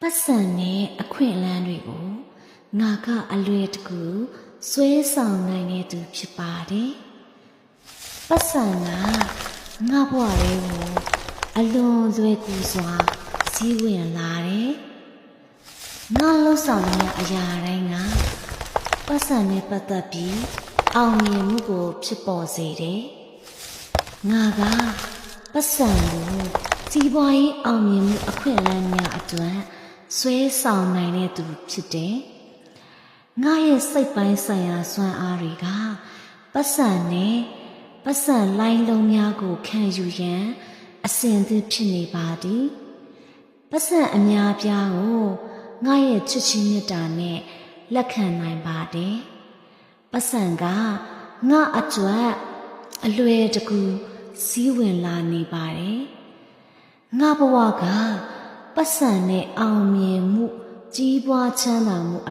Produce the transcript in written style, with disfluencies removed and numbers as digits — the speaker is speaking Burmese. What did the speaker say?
ပတ်စံနဲ့အခွင့်အလမ်းတွေကိုငါကအလွယ်တကူဆွဲဆောင်နိုင်တဲ့သူဖြစ်ပါတယ်။ပတ်စံကငါဘဝလေးကိုအလွန်လွယ်ကူစွာစီးဝင်လာတယ်။ငါလှုပ်ဆောင်နေတဲ့အရာတိုင်းကပတ်စံနဲ့ပတ်သက်ပြီးအောင်မြင်မှုကိုဖြစ်ပေါ်စေတယ်။ငါကပတ်စံကိုစီးပွားရေးအောင်မြင်မှုအခွင့်အလမ်းများအတွက်ဆွဲဆောင်နိုင်တဲ့သူဖြစ်တယ်။ငါရဲ့စိတ်ပိုင်းဆိုင်ရာစွမ်းအားတွေကပတ်စံနဲ့ပတ်စံလိုင်းလုံးများကိုခံယူရန်အစဉ်သင့်ဖြစ်နေပါသည်။ပတ်စံအများပြားကိုငါရဲ့ချစ်ချင်းမေတ္တာနဲ့လက်ခံနိုင်ပါတယ်။ပတ်စံကငါအတွက်အလွယ်တကူစီးဝင်လာနေပါတယ်။ငါဘဝကပတ်စံနဲ့အောင်မြင်မှုကြီးပွားချမ်းသာမှု